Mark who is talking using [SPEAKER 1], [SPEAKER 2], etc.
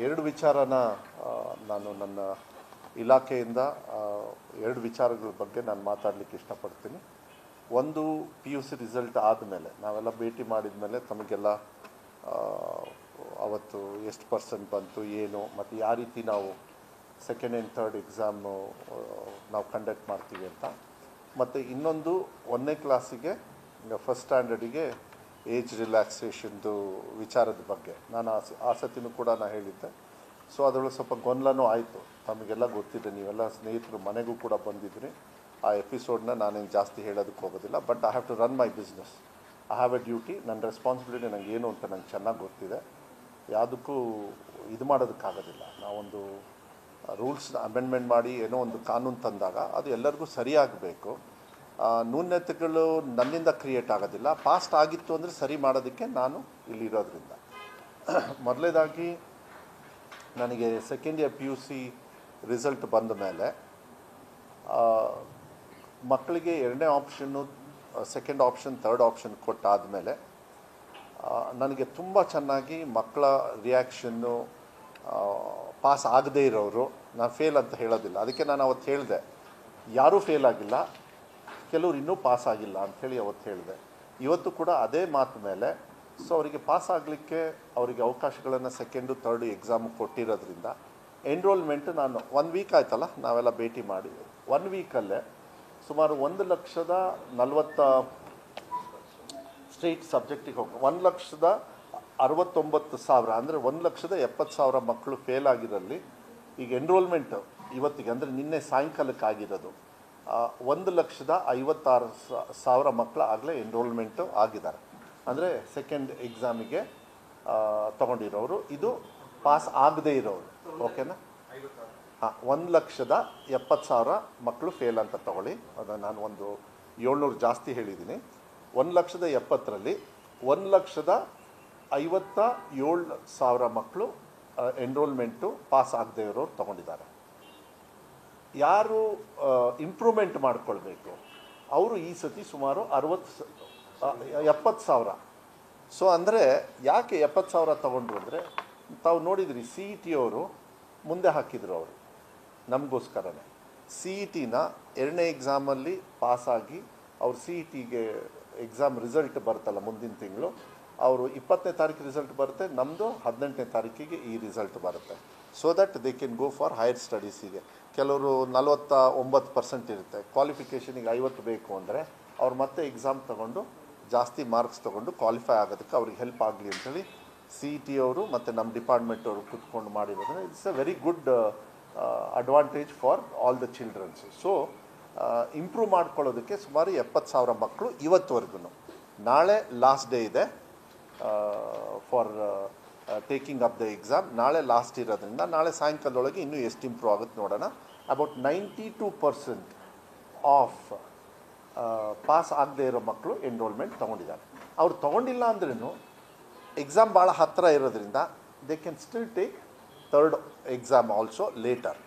[SPEAKER 1] ಎರಡು ವಿಚಾರನ ನಾನು ನನ್ನ ಇಲಾಖೆಯಿಂದ ಎರಡು ವಿಚಾರಗಳ ಬಗ್ಗೆ ನಾನು ಮಾತಾಡಲಿಕ್ಕೆ ಇಷ್ಟಪಡ್ತೀನಿ. ಒಂದು PUC ರಿಸಲ್ಟ್ ಆದಮೇಲೆ ನಾವೆಲ್ಲ ಭೇಟಿ ಮಾಡಿದ ಮೇಲೆ ತಮಗೆಲ್ಲ ಅವತ್ತು ಎಷ್ಟು % ಬಂತು ಏನು ಮತ್ತು ಯಾವ ರೀತಿ ನಾವು ಸೆಕೆಂಡ್ ಆ್ಯಂಡ್ ಥರ್ಡ್ ಎಕ್ಸಾಮು ನಾವು ಕಂಡಕ್ಟ್ ಮಾಡ್ತೀವಿ ಅಂತ. ಮತ್ತು ಇನ್ನೊಂದು 1ನೇ ಕ್ಲಾಸಿಗೆ ಫಸ್ಟ್ ಸ್ಟ್ಯಾಂಡರ್ಡಿಗೆ ಏಜ್ ರಿಲ್ಯಾಕ್ಸೇಷನ್ದು ವಿಚಾರದ ಬಗ್ಗೆ ನಾನು ಆ ಸತಿನೂ ಕೂಡ ನಾನು ಹೇಳಿದ್ದೆ. ಸೊ ಅದರೊಳಗೆ ಸ್ವಲ್ಪ ಗೊಂದಲನೂ ಆಯಿತು. ತಮಗೆಲ್ಲ ಗೊತ್ತಿದೆ, ನೀವೆಲ್ಲ ಸ್ನೇಹಿತರು ಮನೆಗೂ ಕೂಡ ಬಂದಿದ್ರಿ. ಆ ಎಪಿಸೋಡ್ನ ನಾನೇನು ಜಾಸ್ತಿ ಹೇಳೋದಕ್ಕೆ ಹೋಗೋದಿಲ್ಲ. But I have to run my business, I have a duty. ನನ್ನ ರೆಸ್ಪಾನ್ಸಿಬಿಲಿಟಿ ನನಗೆ ಏನು ಅಂತ ನಂಗೆ ಚೆನ್ನಾಗಿ ಗೊತ್ತಿದೆ. ಯಾವುದಕ್ಕೂ ಇದು ಮಾಡೋದಕ್ಕಾಗೋದಿಲ್ಲ. ನಾವೊಂದು ರೂಲ್ಸ್ನ ಅಮೆಂಡ್ಮೆಂಟ್ ಮಾಡಿ ಏನೋ ಒಂದು ಕಾನೂನು ತಂದಾಗ ಅದು ಎಲ್ಲರಿಗೂ ಸರಿಯಾಗಬೇಕು. ನ್ಯೂನತೆಗಳು ನನ್ನಿಂದ ಕ್ರಿಯೇಟ್ ಆಗೋದಿಲ್ಲ. ಪಾಸ್ಟ್ ಆಗಿತ್ತು ಅಂದರೆ ಸರಿ ಮಾಡೋದಕ್ಕೆ ನಾನು ಇಲ್ಲಿರೋದ್ರಿಂದ. ಮೊದಲೇದಾಗಿ ನನಗೆ ಸೆಕೆಂಡ್ ಇಯರ್ PUC ರಿಸಲ್ಟ್ ಬಂದ ಮೇಲೆ ಮಕ್ಕಳಿಗೆ 2ನೇ ಆಪ್ಷನ್ನು, ಸೆಕೆಂಡ್ ಆಪ್ಷನ್, ಥರ್ಡ್ ಆಪ್ಷನ್ ಕೊಟ್ಟಾದಮೇಲೆ ನನಗೆ ತುಂಬ ಚೆನ್ನಾಗಿ ಮಕ್ಕಳ ರಿಯಾಕ್ಷನ್ನು, ಪಾಸ್ ಆಗದೇ ಇರೋರು, ನಾನು ಫೇಲ್ ಅಂತ ಹೇಳೋದಿಲ್ಲ. ಅದಕ್ಕೆ ನಾನು ಅವತ್ತು ಹೇಳಿದೆ, ಯಾರೂ ಫೇಲ್ ಆಗಿಲ್ಲ, ಕೆಲವರು ಇನ್ನೂ ಪಾಸ್ ಆಗಿಲ್ಲ ಅಂಥೇಳಿ ಅವತ್ತು ಹೇಳಿದೆ. ಇವತ್ತು ಕೂಡ ಅದೇ ಮಾತು ಮೇಲೆ ಸೊ ಅವರಿಗೆ ಪಾಸ್ ಆಗಲಿಕ್ಕೆ ಅವರಿಗೆ ಅವಕಾಶಗಳನ್ನು ಸೆಕೆಂಡು ಥರ್ಡು ಎಕ್ಸಾಮು ಕೊಟ್ಟಿರೋದ್ರಿಂದ ಎನ್ರೋಲ್ಮೆಂಟ್ ನಾನು 1 ವೀಕ್ ಆಯ್ತಲ್ಲ ನಾವೆಲ್ಲ ಭೇಟಿ ಮಾಡಿ 1 ವೀಕಲ್ಲೇ ಸುಮಾರು 1,40,000 ಸ್ಟೇಟ್ ಸಬ್ಜೆಕ್ಟಿಗೆ ಹೋಗಿ 1,69,000 ಅಂದರೆ 1,70,000 ಮಕ್ಕಳು ಫೇಲ್ ಆಗಿರಲ್ಲಿ ಈಗ ಎನ್ರೋಲ್ಮೆಂಟ್ ಇವತ್ತಿಗೆ ಅಂದರೆ ನಿನ್ನೆ ಸಾಯಂಕಾಲಕ್ಕೆ ಆಗಿರೋದು 1,56,000 ಮಕ್ಕಳು ಆಗಲೇ ಎನ್ರೋಲ್ಮೆಂಟು ಆಗಿದ್ದಾರೆ. ಅಂದರೆ ಸೆಕೆಂಡ್ ಎಕ್ಸಾಮಿಗೆ ತೊಗೊಂಡಿರೋರು, ಇದು ಪಾಸ್ ಆಗದೇ ಇರೋರು. ಓಕೆನಾ? 1,70,000 ಮಕ್ಕಳು ಫೇಲ್ ಅಂತ ತಗೊಳ್ಳಿ. ಅದು ನಾನು ಒಂದು 700 ಜಾಸ್ತಿ ಹೇಳಿದ್ದೀನಿ. 1,70,000ರಲ್ಲಿ 1,57,000 ಮಕ್ಕಳು ಎನ್ರೋಲ್ಮೆಂಟು ಪಾಸ್ ಆಗದೇ ಇರೋರು ತೊಗೊಂಡಿದ್ದಾರೆ. ಯಾರು ಇಂಪ್ರೂವ್ಮೆಂಟ್ ಮಾಡ್ಕೊಳ್ಬೇಕು ಅವರು ಈ ಸತಿ ಸುಮಾರು 70,000. ಸೊ ಅಂದರೆ ಯಾಕೆ 70,000 ತೊಗೊಂಡ್ರು ಅಂದರೆ ತಾವು ನೋಡಿದ್ರಿ CET ಅವರು ಮುಂದೆ ಹಾಕಿದ್ರು. ಅವರು ನಮಗೋಸ್ಕರನೇ CETನ 2ನೇ ಎಕ್ಸಾಮಲ್ಲಿ ಪಾಸಾಗಿ ಅವ್ರು CETಗೆ ಎಕ್ಸಾಮ್ ರಿಸಲ್ಟ್ ಬರುತ್ತಲ್ಲ ಮುಂದಿನ ತಿಂಗಳು, ಅವರು 20ನೇ ತಾರೀಕು ರಿಸಲ್ಟ್ ಬರುತ್ತೆ, ನಮ್ಮದು 18ನೇ ತಾರೀಕಿಗೆ ಈ ರಿಸಲ್ಟ್ ಬರುತ್ತೆ. So that they can go for higher ಸ್ಟಡೀಸಿಗೆ. ಕೆಲವರು 49% ಇರುತ್ತೆ, ಕ್ವಾಲಿಫಿಕೇಷನಿಗೆ 50 ಬೇಕು ಅಂದರೆ ಅವ್ರು ಮತ್ತೆ ಎಕ್ಸಾಮ್ ತೊಗೊಂಡು ಜಾಸ್ತಿ ಮಾರ್ಕ್ಸ್ ತೊಗೊಂಡು ಕ್ವಾಲಿಫೈ ಆಗೋದಕ್ಕೆ ಅವ್ರಿಗೆ ಹೆಲ್ಪ್ ಆಗಲಿ ಅಂಥೇಳಿ CET ಅವರು ಮತ್ತು ನಮ್ಮ ಡಿಪಾರ್ಟ್ಮೆಂಟ್ ಅವರು ಕೂತ್ಕೊಂಡು ಮಾಡಿರೋದ್ರೆ it's a very good advantage for all the childrens. So improve ಮಾಡ್ಕೊಳ್ಳೋದಕ್ಕೆ ಸುಮಾರು 70,000 ಮಕ್ಕಳು ಇವತ್ತುವರೆಗೂ. ನಾಳೆ ಲಾಸ್ಟ್ ಡೇ ಇದೆ for taking up the exam. ನಾಳೆ ಲಾಸ್ಟ್ ಇರೋದ್ರಿಂದ ನಾಳೆ ಸಾಯಂಕಾಲದೊಳಗೆ ಇನ್ನೂ ಎಷ್ಟು ಇಂಪ್ರೂವ್ ಆಗುತ್ತೆ ನೋಡೋಣ. ಅಬೌಟ್ 92% ಆಫ್ ಪಾಸ್ ಆಗದೆ ಇರೋ ಮಕ್ಕಳು ಎನ್ರೋಲ್ಮೆಂಟ್ ತೊಗೊಂಡಿದ್ದಾರೆ. ಅವ್ರು ತೊಗೊಂಡಿಲ್ಲ ಅಂದ್ರೂ ಎಕ್ಸಾಮ್ ಭಾಳ ಹತ್ತಿರ ಇರೋದ್ರಿಂದ they can still take third exam also litre.